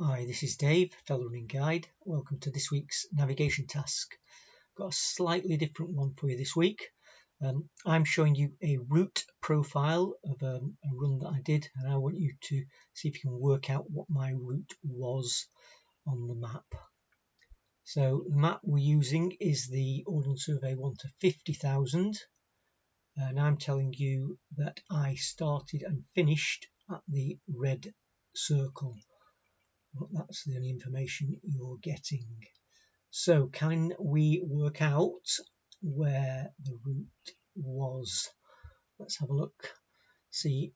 Hi, this is Dave, Fellow Running Guide. Welcome to this week's navigation task. Got a slightly different one for you this week. I'm showing you a route profile of a run that I did, and I want you to see if you can work out what my route was on the map. So the map we're using is the Ordnance Survey 1 to 50,000, and I'm telling you that I started and finished at the red circle. But that's the only information you're getting. So can we work out where the route was? Let's have a look. See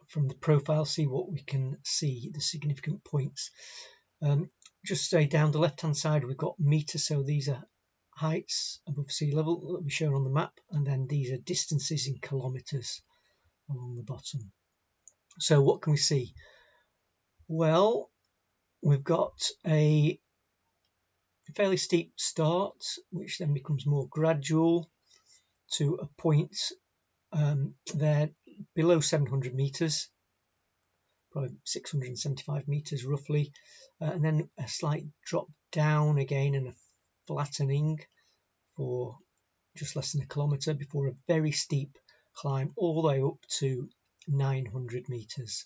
from the profile, see what we can see, the significant points. Just say down the left hand side we've got meters, so these are heights above sea level that will be shown on the map, and then these are distances in kilometers along the bottom. So what can we see? Well, we've got a fairly steep start, which then becomes more gradual to a point there below 700 meters, probably 675 meters roughly, and then a slight drop down again and a flattening for just less than a kilometer before a very steep climb all the way up to 900 meters.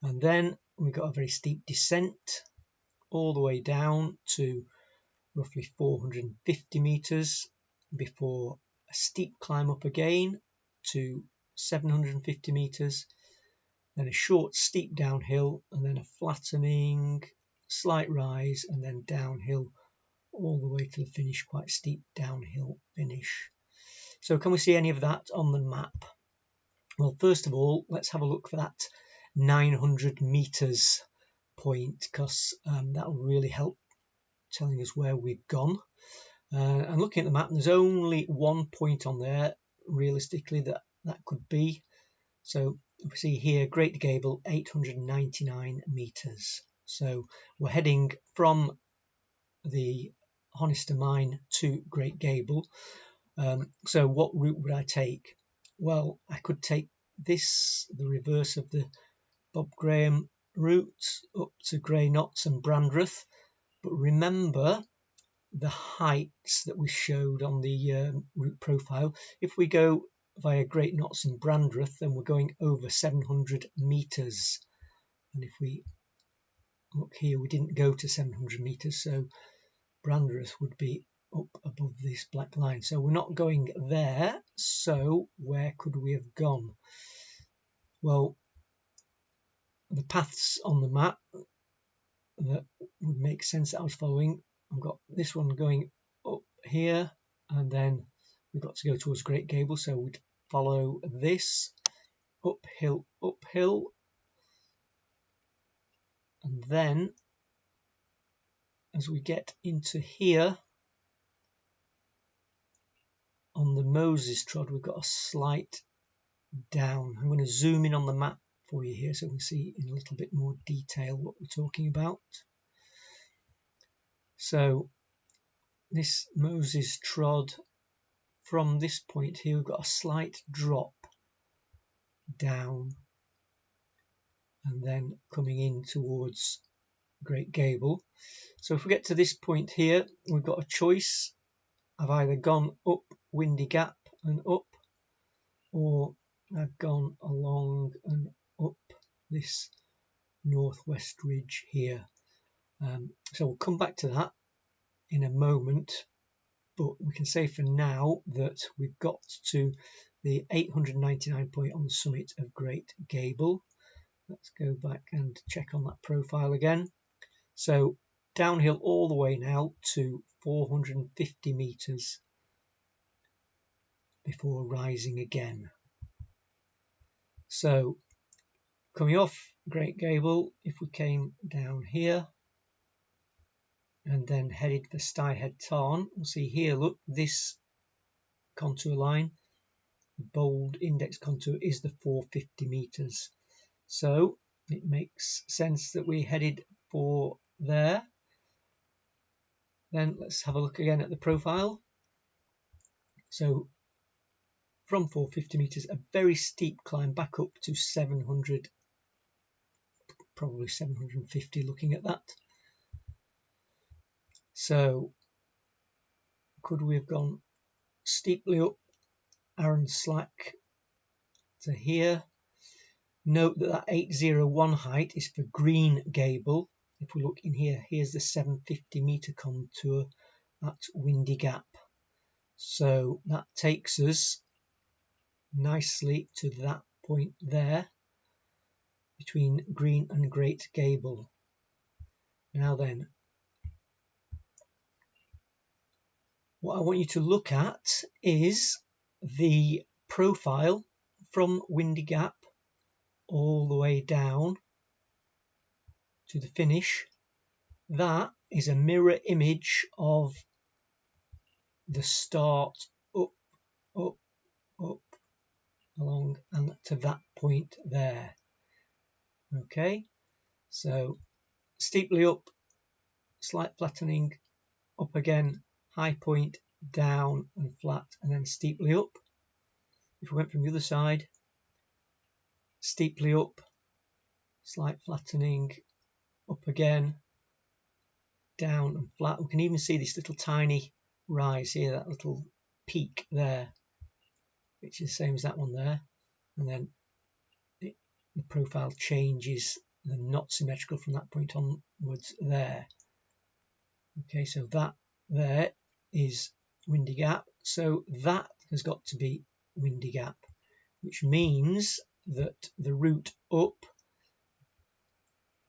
And then we got a very steep descent all the way down to roughly 450 meters before a steep climb up again to 750 meters, then a short steep downhill, and then a flattening, slight rise, and then downhill all the way to the finish, quite steep downhill finish. So can we see any of that on the map? Well, first of all, let's have a look for that 900 meters point, because that will really help telling us where we've gone. And looking at the map, there's only one point on there realistically that could be. So we see here Great Gable, 899 meters. So we're heading from the Honister mine to Great Gable. So what route would I take? Well, I could take this, the reverse of the Bob Graham route, up to Grey Knotts and Brandreth. But remember the heights that we showed on the route profile. If we go via Great Knotts and Brandreth, then we're going over 700 meters. And if we look here, we didn't go to 700 meters, so Brandreth would be up above this black line. So we're not going there. So where could we have gone? Well, the paths on the map that would make sense that I was following, I've got this one going up here, and then we've got to go towards Great Gable, so we'd follow this uphill, and then as we get into here on the Moses Trod, we've got a slight down. I'm going to zoom in on the map for you here so we can see in a little bit more detail what we're talking about. So this Moses Trod, from this point here, we've got a slight drop down and then coming in towards Great Gable. So if we get to this point here, we've got a choice. I've either gone up Windy Gap and up, or I've gone along and up this northwest ridge here. So we'll come back to that in a moment, but we can say for now that we've got to the 899 point on the summit of Great Gable. Let's go back and check on that profile again. So downhill all the way now to 450 meters before rising again. So coming off Great Gable, if we came down here and then headed for Styhead Tarn, we'll see here, look, this contour line, the bold index contour, is the 450 meters. So it makes sense that we headed for there. Then let's have a look again at the profile. So from 450 meters, a very steep climb back up to 700 probably 750 looking at that. So could we have gone steeply up Aaron Slack to here? Note that 801 height is for Green Gable. If we look in here, here's the 750 meter contour at Windy Gap. So that takes us nicely to that point there between Green and Great Gable. Now then, what I want you to look at is the profile from Windy Gap all the way down to the finish. That is a mirror image of the start up, up, up, along and to that point there. Okay, so steeply up, slight flattening, up again, high point, down and flat, and then steeply up. If we went from the other side, steeply up, slight flattening, up again, down and flat. We can even see this little tiny rise here, that little peak there, which is the same as that one there. And then the profile changes and not symmetrical from that point onwards there. Okay, so that there is Windy Gap. So that has got to be Windy Gap, which means that the route up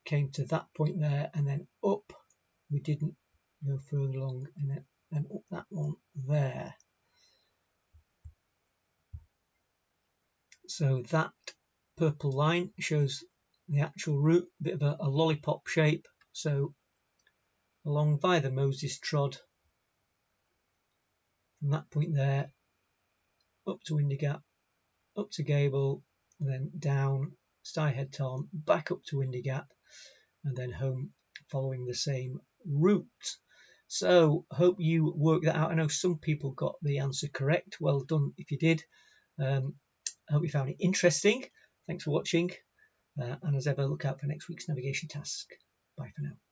came to that point there and then up. We didn't go further along and then up that one there. So that purple line shows the actual route, a bit of a lollipop shape. So along by the Moses Trod, from that point there, up to Windy Gap, up to Gable, and then down Stye Head Tarn, back up to Windy Gap, and then home following the same route. So hope you worked that out. I know some people got the answer correct. Well done if you did. I hope you found it interesting. Thanks for watching. And as ever, look out for next week's navigation task. Bye for now.